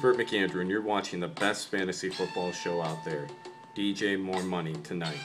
Burt McAndrew, and you're watching the best fantasy football show out there. DJ More Money tonight.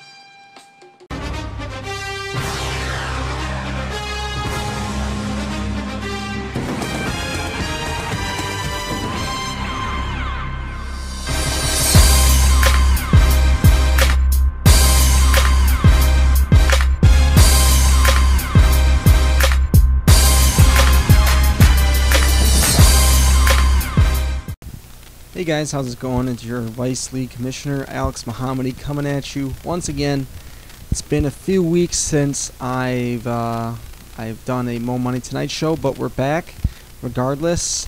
Hey guys, how's it going? It's your Vice League Commissioner, Alex Muhammadi, coming at you once again. It's been a few weeks since I've done a Mo Money Tonight show, but we're back regardless.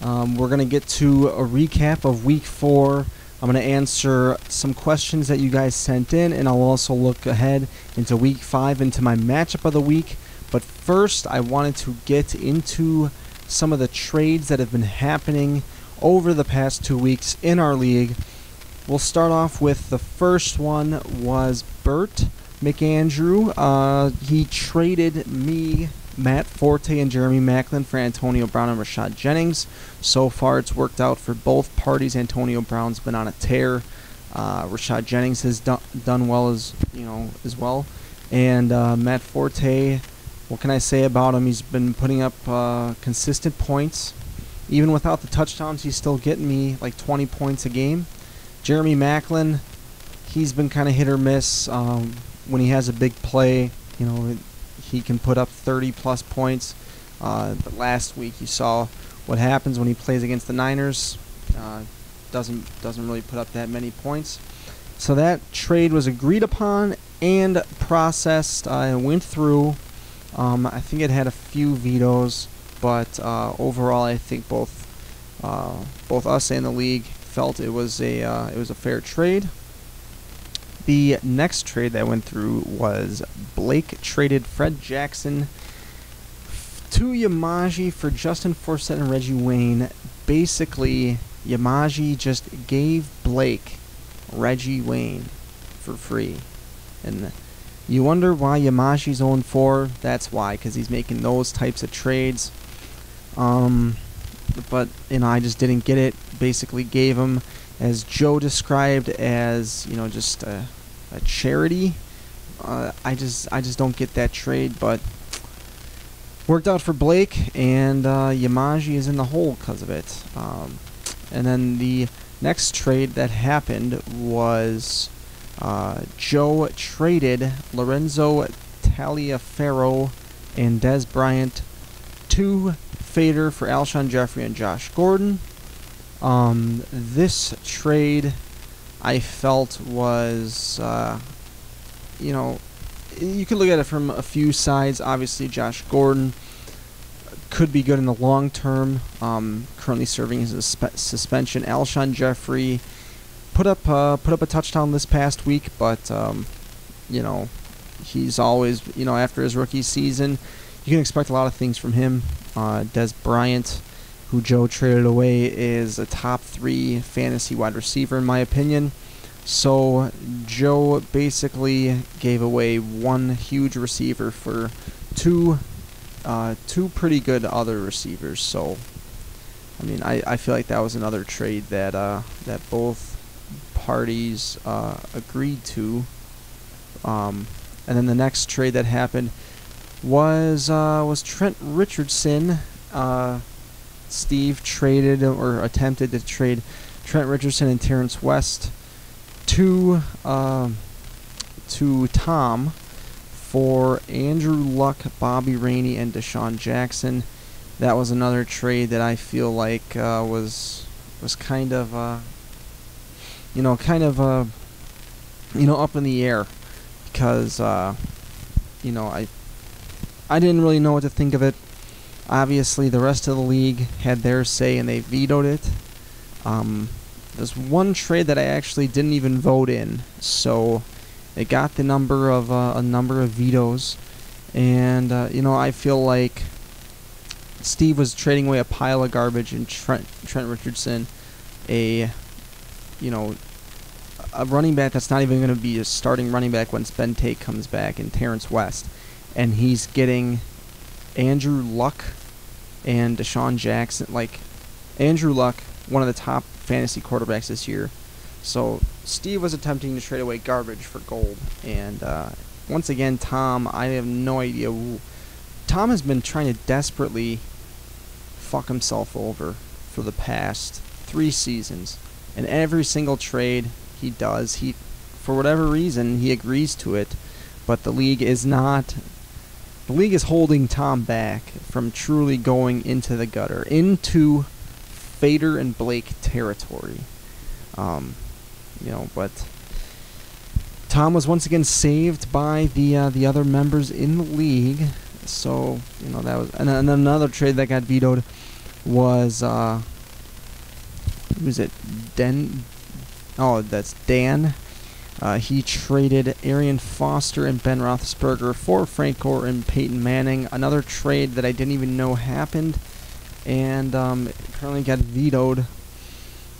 We're going to get to a recap of Week 4. I'm going to answer some questions that you guys sent in, and I'll also look ahead into Week 5, into my matchup of the week. But first, I wanted to get into some of the trades that have been happening over the past 2 weeks in our league. We'll start off with the first one was Burt McAndrew. He traded me, Matt Forte, and Jeremy Maclin for Antonio Brown and Rashad Jennings. So far, it's worked out for both parties. Antonio Brown's been on a tear. Rashad Jennings has done well as well. And Matt Forte, what can I say about him? He's been putting up consistent points. Even without the touchdowns, he's still getting me like 20 points a game. Jeremy Maclin, he's been kind of hit or miss. When he has a big play, he can put up 30-plus points. But last week, you saw what happens when he plays against the Niners. Doesn't really put up that many points. So that trade was agreed upon and processed. I went through. I think it had a few vetoes. But overall, I think both us and the league felt it was a fair trade. The next trade that went through was Blake traded Fred Jackson to Yamaji for Justin Forsett and Reggie Wayne. Basically, Yamaji just gave Blake Reggie Wayne for free, and you wonder why Yamaji's 0-4. That's why, because he's making those types of trades. But I just didn't get it. Basically gave him, as Joe described, as just a charity. I just don't get that trade, but worked out for Blake, and Yamaji is in the hole because of it. And then the next trade that happened was Joe traded Lorenzo Taliaferro and Dez Bryant to Fader for Alshon Jeffrey and Josh Gordon. This trade I felt was, you could look at it from a few sides. Obviously, Josh Gordon could be good in the long term. Currently serving his suspension. Alshon Jeffrey put up a touchdown this past week, but he's always, after his rookie season, you can expect a lot of things from him. Dez Bryant, who Joe traded away, is a top 3 fantasy wide receiver in my opinion. So Joe basically gave away one huge receiver for two pretty good other receivers. So I feel like that was another trade that both parties agreed to. And then the next trade that happened was Trent Richardson. Steve traded or attempted to trade Trent Richardson and Terrence West to Tom for Andrew Luck, Bobby Rainey, and Deshaun Jackson. That was another trade that I feel like was kind of up in the air, because I didn't really know what to think of it. Obviously, the rest of the league had their say and they vetoed it. There's one trade that I actually didn't even vote in, so it got the number of a number of vetoes. And I feel like Steve was trading away a pile of garbage in Trent Richardson, a running back that's not even going to be a starting running back when Ben Tate comes back, and Terrence West. And he's getting Andrew Luck and Deshaun Jackson. Like, Andrew Luck one of the top fantasy quarterbacks this year. So Steve was attempting to trade away garbage for gold, and once again, Tom, I have no idea. Tom has been trying to desperately fuck himself over for the past 3 seasons, and every single trade he does, for whatever reason, he agrees to it, but the league is not. The league is holding Tom back from truly going into the gutter, into Fader and Blake territory. But Tom was once again saved by the other members in the league. So that was, and another trade that got vetoed was who was it? That's Dan. He traded Arian Foster and Ben Roethlisberger for Frank Gore and Peyton Manning. Another trade that I didn't even know happened, and it currently got vetoed.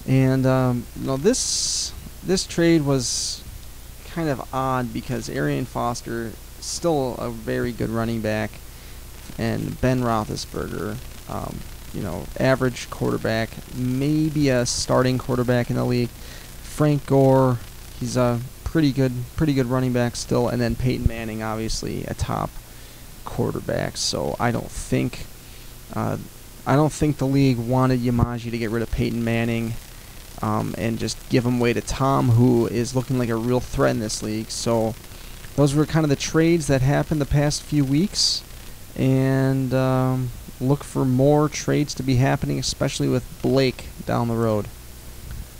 And this trade was kind of odd because Arian Foster still a very good running back, and Ben Roethlisberger, average quarterback, maybe a starting quarterback in the league. Frank Gore, he's a pretty good running back still, and then Peyton Manning, obviously a top quarterback. So I don't think the league wanted Yamaji to get rid of Peyton Manning and just give him away to Tom, who is looking like a real threat in this league. So those were kind of the trades that happened the past few weeks, and look for more trades to be happening, especially with Blake down the road.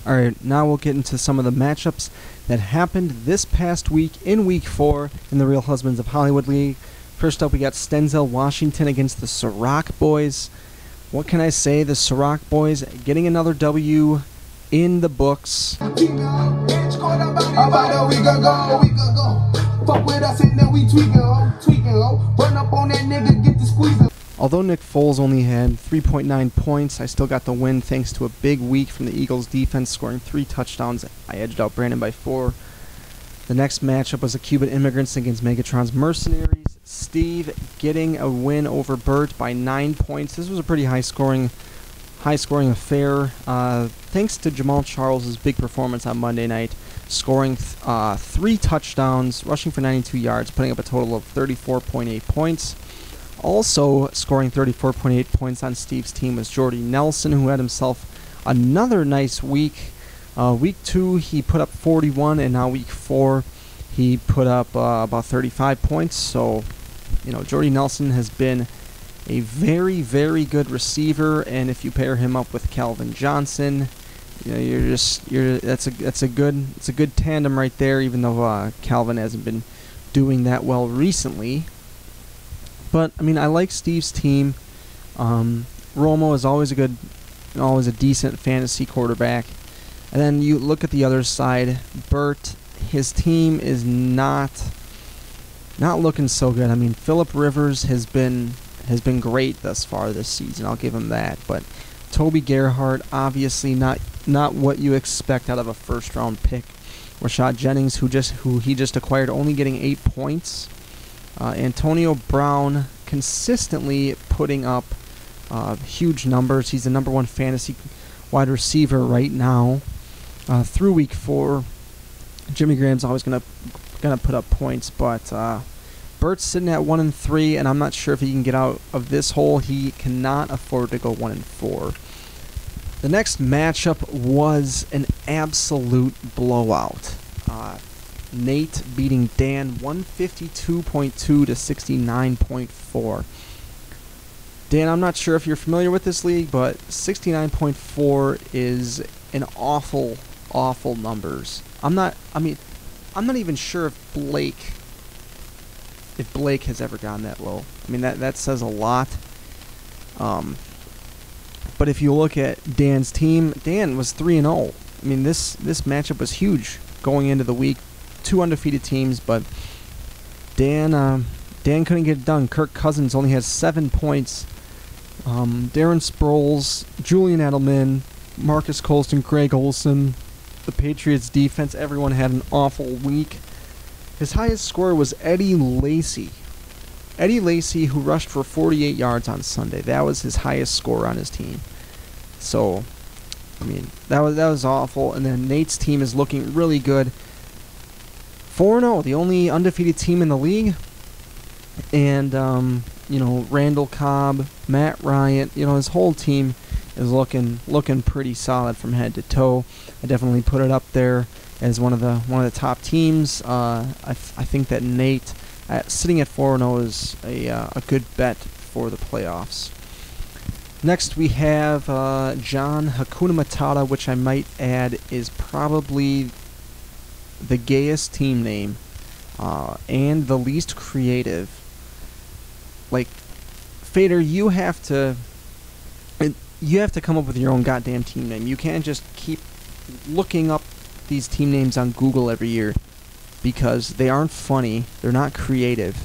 Alright, now we'll get into some of the matchups that happened this past week in Week 4 in the Real Husbands of Hollywood League. First up, we got Stenzel Washington against the Ciroc Boys. What can I say? The Ciroc Boys getting another W in the books. About a week ago. Fuck with us and then we tweaking, run up on that nigga, get the squeezing. Although Nick Foles only had 3.9 points, I still got the win thanks to a big week from the Eagles defense, scoring 3 touchdowns. I edged out Brandon by 4. The next matchup was the Cuban Immigrants against Megatron's Mercenaries. Steve getting a win over Bert by 9 points. This was a pretty high-scoring affair, thanks to Jamal Charles' big performance on Monday night, scoring 3 touchdowns, rushing for 92 yards, putting up a total of 34.8 points. Also scoring 34.8 points on Steve's team was Jordy Nelson, who had himself another nice week. Week 2, he put up 41, and now Week 4, he put up about 35 points. So, Jordy Nelson has been a very, very good receiver, and if you pair him up with Calvin Johnson, it's a good tandem right there. Even though Calvin hasn't been doing that well recently. But I like Steve's team. Romo is always a decent fantasy quarterback. And then you look at the other side, Bert. His team is not looking so good. Phillip Rivers has been great thus far this season. I'll give him that. But Toby Gerhart, obviously not what you expect out of a first-round pick. Rashad Jennings, who he just acquired, only getting 8 points. Antonio Brown consistently putting up huge numbers. He's the #1 fantasy wide receiver right now. Through Week 4, Jimmy Graham's always gonna put up points, but Bert's sitting at 1-3, and I'm not sure if he can get out of this hole. He cannot afford to go 1-4. The next matchup was an absolute blowout. Nate beating Dan 152.2 to 69.4. Dan, I'm not sure if you're familiar with this league, but 69.4 is an awful numbers. I'm not even sure if Blake has ever gone that low. That says a lot. But if you look at Dan's team, Dan was 3-0. This matchup was huge going into the week. 2 undefeated teams, but Dan couldn't get it done. Kirk Cousins only has 7 points. Darren Sproles, Julian Edelman, Marcus Colston, Greg Olsen, the Patriots defense, everyone had an awful week. His highest scorer was Eddie Lacy. Eddie Lacy, who rushed for 48 yards on Sunday. That was his highest score on his team. So, I mean, that was awful. And then Nate's team is looking really good. 4-0, the only undefeated team in the league. And you know, Randall Cobb, Matt Ryan, you know, his whole team is looking pretty solid from head to toe. I definitely put it up there as one of the top teams. I think that Nate sitting at 4-0 is a good bet for the playoffs. Next we have John Hakuna Matata, which I might add is probably the gayest team name and the least creative. Like, Fader, you have to come up with your own goddamn team name. You can't just keep looking up these team names on Google every year, because they aren't funny, they're not creative,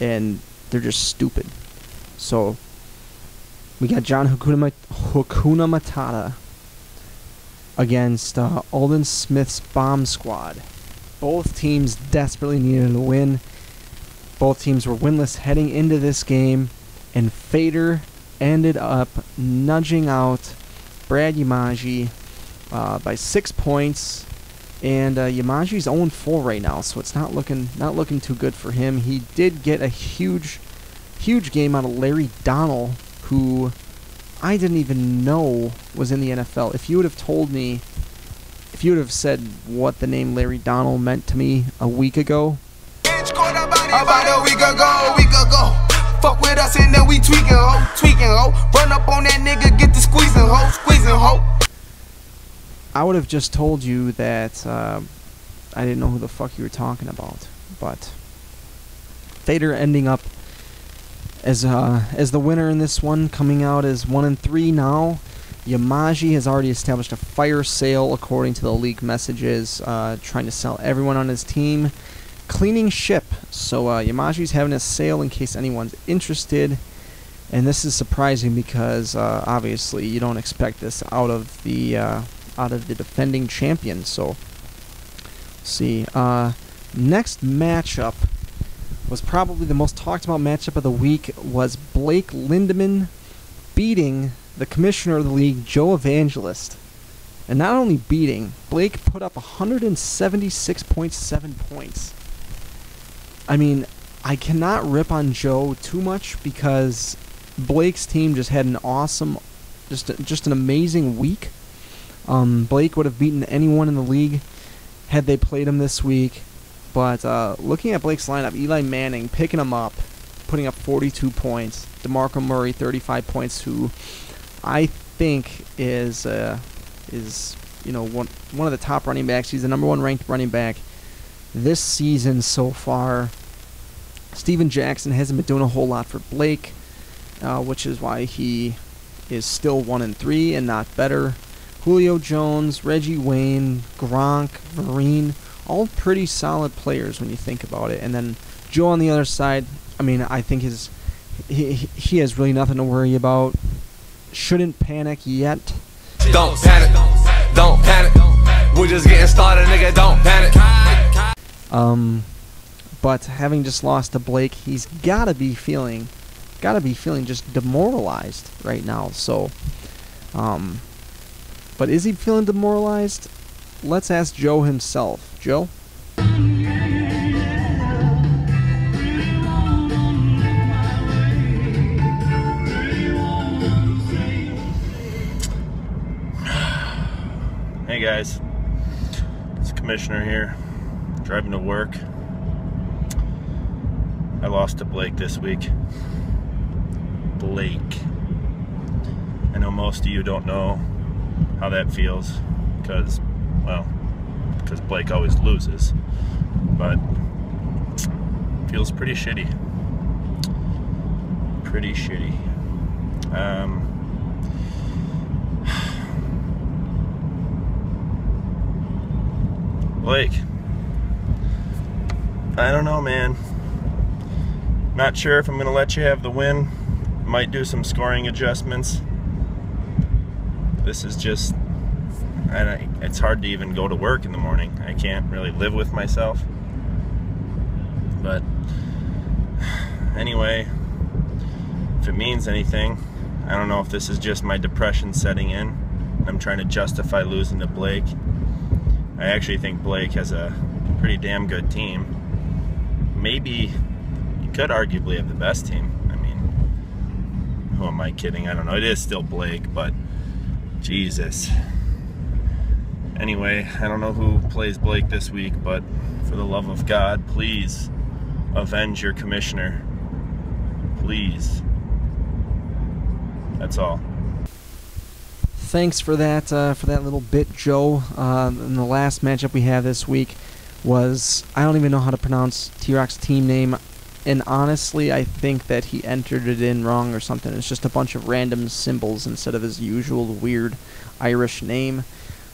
and they're just stupid. So we got John Hakuna Matata against Alden Smith's Bomb Squad. Both teams desperately needed a win. Both teams were winless heading into this game, and Fader ended up nudging out Brad Yamaji by 6 points, and Yamaji's 0-4 right now, so it's not looking too good for him. He did get a huge game out of Larry Donnell, who I didn't even know was in the NFL. If you would have told me, if you would have said what the name Larry Donnell meant to me a week ago. About a week ago. Fuck with us and then we tweaking, ho. Run up on that nigga, get the squeezing, ho. I would have just told you that I didn't know who the fuck you were talking about. But Fader ending up as the winner in this one, coming out as 1-3 now. Yamaji has already established a fire sale according to the league messages, trying to sell everyone on his team, cleaning ship. So Yamaji's having a sale in case anyone's interested, and this is surprising because obviously you don't expect this out of the defending champion. So see, next matchup was probably the most talked about matchup of the week, was Blake Lindemann beating the commissioner of the league, Joe Evangelist. And not only beating, Blake put up 176.7 points. I mean, I cannot rip on Joe too much because Blake's team just had an awesome, just an amazing week. Blake would have beaten anyone in the league had they played him this week. But looking at Blake's lineup, Eli Manning picking him up, putting up 42 points. DeMarco Murray, 35 points, who I think is you know, one of the top running backs. He's the #1 ranked running back this season so far. Steven Jackson hasn't been doing a whole lot for Blake, which is why he is still 1-3 and not better. Julio Jones, Reggie Wayne, Gronk, Vereen, all pretty solid players when you think about it. And then Joe on the other side, I mean, I think he has really nothing to worry about. Shouldn't panic yet. Don't panic, don't panic. We're just getting started, nigga, don't panic. But having just lost to Blake, he's gotta be feeling just demoralized right now. So, but is he feeling demoralized? Let's ask Joe himself. Joe? Hey guys, it's Commissioner here, driving to work. I lost to Blake this week. Blake. I know most of you don't know how that feels because Blake always loses, but it feels pretty shitty. Pretty shitty. Blake, I don't know, man. Not sure if I'm gonna let you have the win. Might do some scoring adjustments. This is just, it's hard to even go to work in the morning. I can't really live with myself. But anyway, if it means anything, I don't know if this is just my depression setting in, I'm trying to justify losing to Blake. I actually think Blake has a pretty damn good team. Maybe you could arguably have the best team. I mean, who am I kidding? I don't know. It is still Blake, but Jesus. Anyway, I don't know who plays Blake this week, but for the love of God, please avenge your commissioner. Please. That's all. Thanks for that little bit, Joe. And the last matchup we have this week was, I don't even know how to pronounce T-Rock's team name, and honestly I think that he entered it in wrong or something. It's just a bunch of random symbols instead of his usual weird Irish name.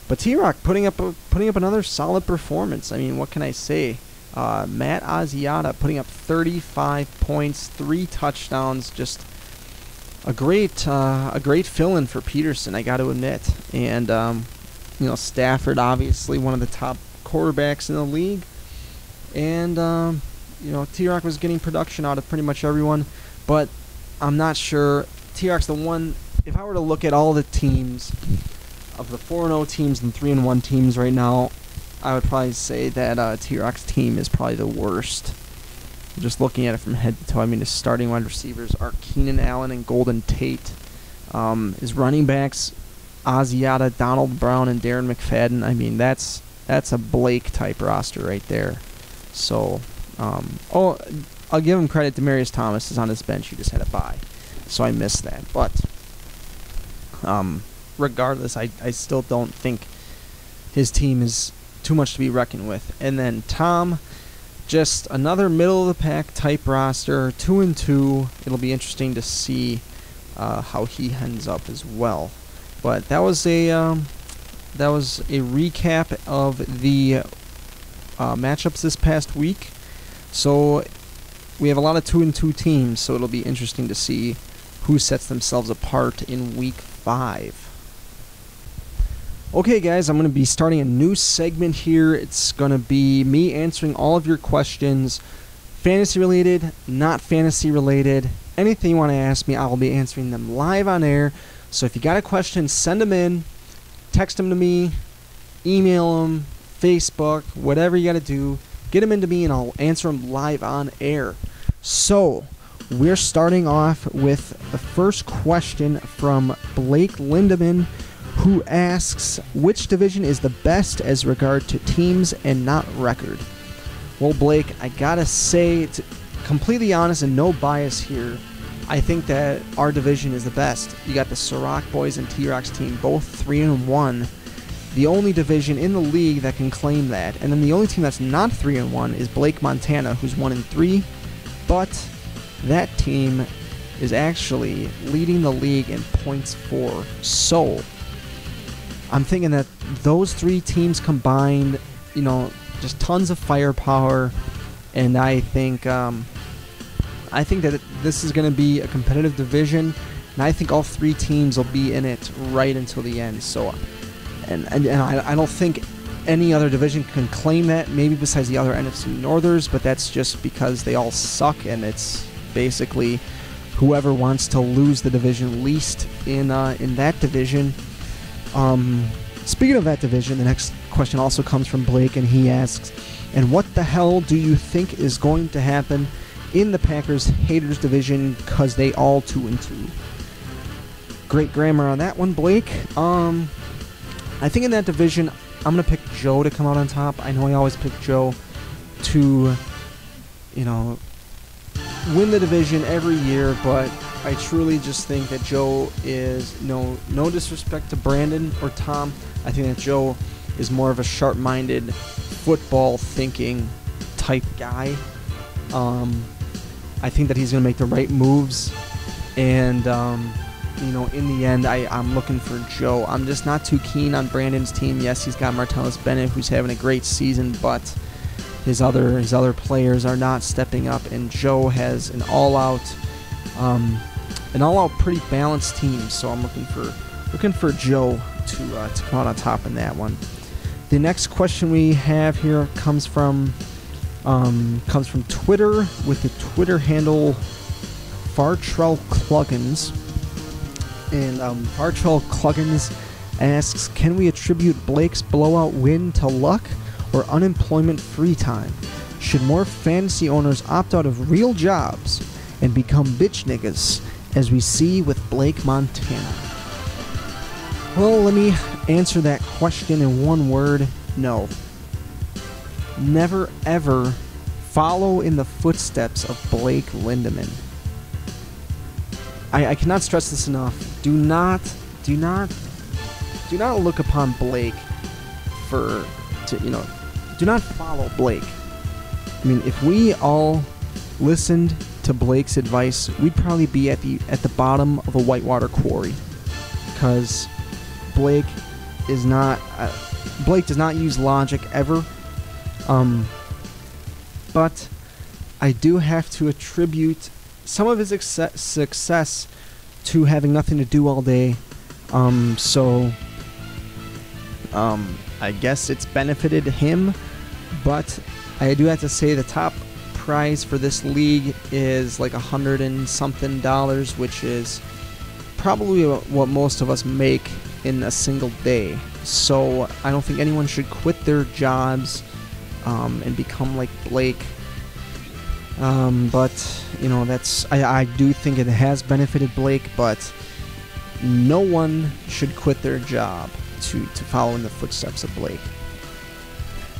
But T-Rock putting up another solid performance. I mean, what can I say? Matt Asiata putting up 35 points, 3 touchdowns, just a great fill-in for Peterson, I got to admit. And you know, Stafford obviously one of the top quarterbacks in the league, and you know, T-Rock was getting production out of pretty much everyone, but I'm not sure. T-Rock's the one. If I were to look at all the teams of the 4-0 teams and 3-1 teams right now, I would probably say that T-Rock's team is probably the worst. Just looking at it from head to toe, I mean, his starting wide receivers are Keenan Allen and Golden Tate. His running backs, Asiata, Donald Brown, and Darren McFadden. I mean, that's a Blake-type roster right there. So, oh, I'll give him credit. Demaryius Thomas is on his bench. He just had a bye, so I missed that. But regardless, I still don't think his team is too much to be reckoned with. And then Tom, just another middle-of-the-pack type roster, 2-2. It'll be interesting to see how he ends up as well. But that was a recap of the matchups this past week. So we have a lot of 2-2 teams, so it'll be interesting to see who sets themselves apart in week 5. Okay, guys, I'm going to be starting a new segment here. It's going to be me answering all of your questions, fantasy-related, not fantasy-related. Anything you want to ask me, I will be answering them live on air. So if you got a question, send them in, text them to me, email them, Facebook, whatever you got to do. Get them into me, and I'll answer them live on air. So we're starting off with the first question from Blake Lindemann, who asks, which division is the best as regard to teams and not record? Well, Blake, I gotta say, to completely honest and no bias here, I think that our division is the best. You got the Ciroc boys and T-Rock's team, both 3-1. The only division in the league that can claim that. And then the only team that's not 3-1 is Blake Montana, who's 1-3. But that team is actually leading the league in points for. So I'm thinking that those 3 teams combined, you know, just tons of firepower, and I think that this is going to be a competitive division, and I think all 3 teams will be in it right until the end. So, and I don't think any other division can claim that, maybe besides the other NFC Northers, but that's just because they all suck, and it's basically whoever wants to lose the division least in that division. Speaking of that division, the next question also comes from Blake, and he asks, and what the hell do you think is going to happen in the Packers haters division, because they all 2-2? Great grammar on that one, Blake. I think in that division, I'm going to pick Joe to come out on top. I know I always pick Joe to, you know, win the division every year, but I truly just think that Joe is, no disrespect to Brandon or Tom, I think that Joe is more of a sharp-minded, football-thinking type guy. I think that he's going to make the right moves, and you know, in the end, I'm looking for Joe. I'm just not too keen on Brandon's team. Yes, he's got Martellus Bennett, who's having a great season, but his other players are not stepping up, and Joe has an all-out pretty balanced team. So I'm looking for Joe to come out on top in that one. The next question we have here comes from Twitter with the Twitter handle Fartrell Cluggins. And Fartrell Cluggins asks, can we attribute Blake's blowout win to luck or unemployment free time? Should more fantasy owners opt out of real jobs and become bitch niggas, as we see with Blake Montana? Well, let me answer that question in one word: no. Never ever follow in the footsteps of Blake Lindemann. I cannot stress this enough. Do not look upon Blake do not follow Blake. I mean, if we all listened to Blake's advice, we'd probably be at the bottom of a whitewater quarry, because Blake does not use logic ever. But I do have to attribute some of his success to having nothing to do all day. I guess it's benefited him, but I do have to say the top prize for this league is like $100 and something, which is probably what most of us make in a single day. So I don't think anyone should quit their jobs and become like Blake. But you know, I do think it has benefited Blake, but no one should quit their job to follow in the footsteps of Blake.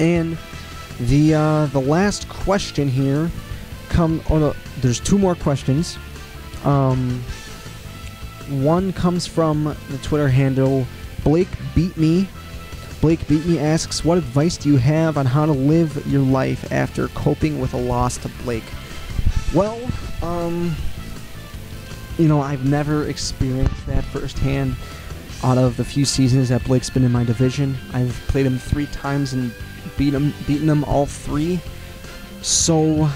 And the last question here there's two more questions. One comes from the Twitter handle Blake Beat Me. Blake Beat Me asks, what advice do you have on how to live your life after coping with a loss to Blake? Well, I've never experienced that firsthand. Out of the few seasons that Blake's been in my division, I've played him 3 times and beaten him all 3. So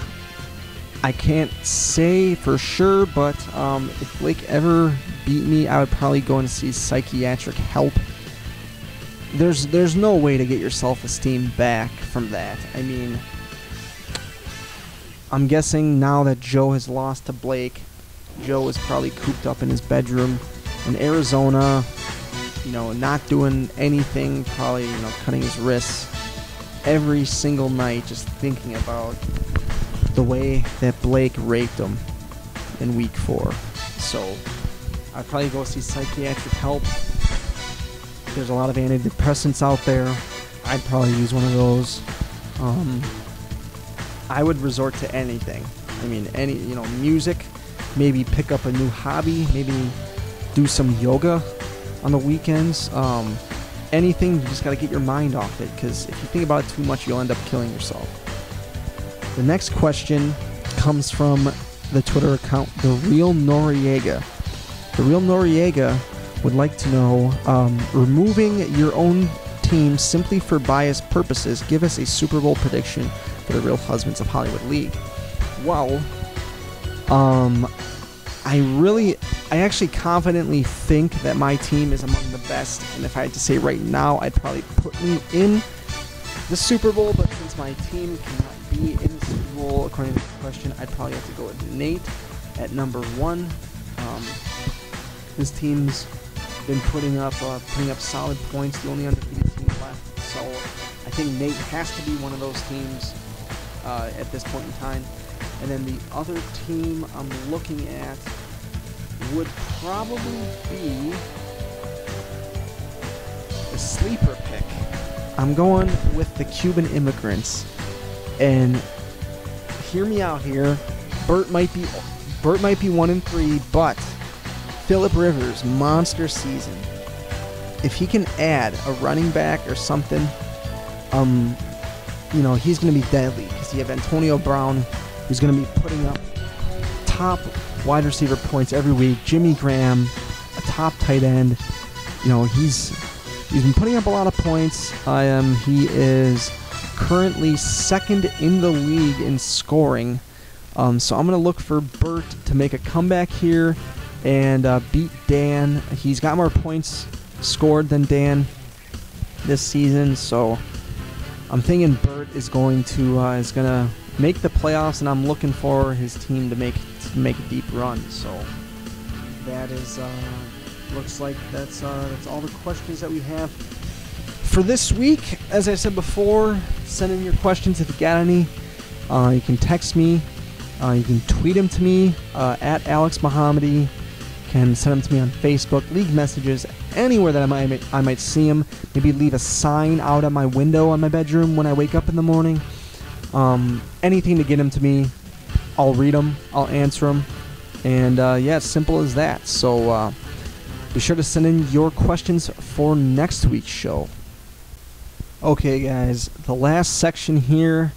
I can't say for sure, but if Blake ever beat me, I would probably go and see psychiatric help. There's no way to get your self-esteem back from that. I mean, I'm guessing now that Joe has lost to Blake, Joe is probably cooped up in his bedroom in Arizona, not doing anything, probably, cutting his wrists every single night, just thinking about the way that Blake raped him in week 4. So I'd probably go see psychiatric help. There's a lot of antidepressants out there. I'd probably use one of those. I would resort to anything. I mean, music, maybe pick up a new hobby, maybe do some yoga on the weekends. Anything, you just got to get your mind off it, because if you think about it too much, you'll end up killing yourself. The next question comes from the Twitter account, The Real Noriega. The Real Noriega would like to know, removing your own team simply for bias purposes, give us a Super Bowl prediction for the Real Husbands of Hollywood League. Well, I actually confidently think that my team is among the best, and if I had to say right now, I'd probably put me in the Super Bowl, but since my team cannot be in the Super Bowl, according to the question, I'd probably have to go with Nate at number 1. His team's been putting up solid points, the only undefeated team left, so I think Nate has to be one of those teams at this point in time. And then the other team I'm looking at would probably be the sleeper pick. I'm going with the Cuban Immigrants. And hear me out here. Burt might be 1-3, but Phillip Rivers, monster season. If he can add a running back or something, he's going to be deadly, because you have Antonio Brown, who's going to be putting up top wide receiver points every week. Jimmy Graham, a top tight end. He's been putting up a lot of points. He is currently 2nd in the league in scoring. So I'm going to look for Burt to make a comeback here and beat Dan. He's got more points scored than Dan this season, so I'm thinking Burt is going to make the playoffs, and I'm looking for his team to make a deep run. So that is looks like that's all the questions that we have for this week. As I said before, send in your questions if you got any. You can text me. You can tweet them to me at Alex Mohammadi. Can send them to me on Facebook, leave messages anywhere that I might see them. Maybe leave a sign out at my window on my bedroom when I wake up in the morning. Anything to get them to me, I'll read them, I'll answer them, and yeah, it's simple as that. So be sure to send in your questions for next week's show. Okay, guys, the last section here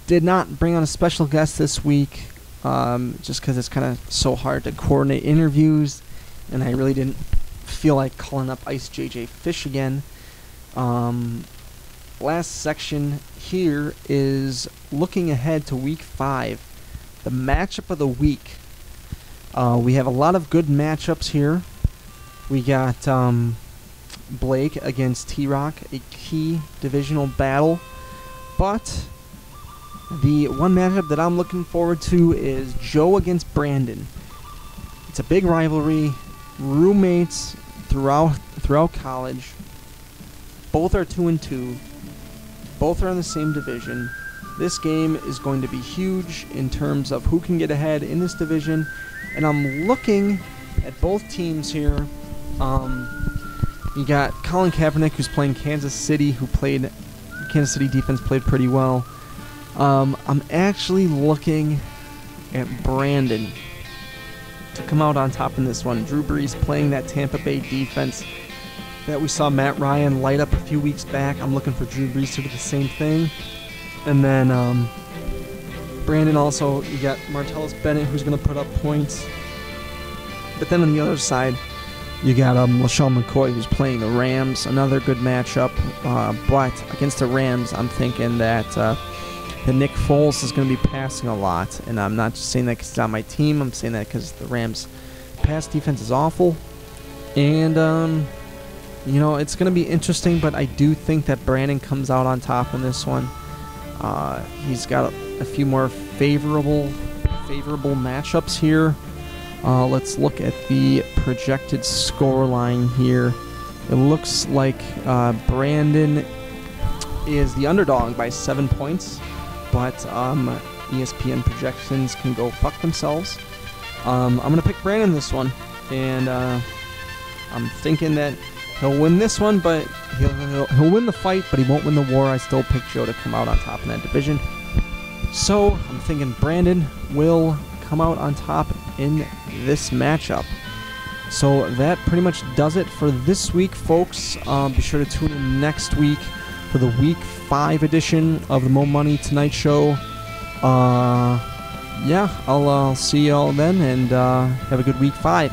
did not bring on a special guest this week. Just because it's kind of so hard to coordinate interviews, and I really didn't feel like calling up Ice JJ Fish again. Last section here is looking ahead to Week 5, the matchup of the week. We have a lot of good matchups here. We got Blake against T-Rock, a key divisional battle, but the one matchup that I'm looking forward to is Joe against Brandon. It's a big rivalry, roommates throughout college. Both are 2-2. Both are in the same division. This game is going to be huge in terms of who can get ahead in this division, and I'm looking at both teams here. You got Colin Kaepernick, who's playing Kansas City, Kansas City defense played pretty well. I'm actually looking at Brandon to come out on top in this one. Drew Brees playing that Tampa Bay defense that we saw Matt Ryan light up a few weeks back. I'm looking for Drew Brees to do the same thing. And then Brandon also, you got Martellus Bennett, who's going to put up points. But then on the other side, you got LaShawn McCoy, who's playing the Rams. Another good matchup. But against the Rams, I'm thinking that Nick Foles is going to be passing a lot. And I'm not just saying that because he's on my team. I'm saying that because the Rams' pass defense is awful. And, you know, it's going to be interesting, but I do think that Brandon comes out on top in this one. He's got a few more favorable matchups here. Let's look at the projected score line here. It looks like Brandon is the underdog by 7 points, but ESPN projections can go fuck themselves. I'm going to pick Brandon this one, and I'm thinking that he'll win this one, but he'll win the fight, but he won't win the war. I still pick Joe to come out on top in that division. So I'm thinking Brandon will come out on top in this matchup. So that pretty much does it for this week, folks. Be sure to tune in next week for the Week 5 edition of the Mo Money Tonight Show. Yeah, I'll see y'all then, and have a good Week 5.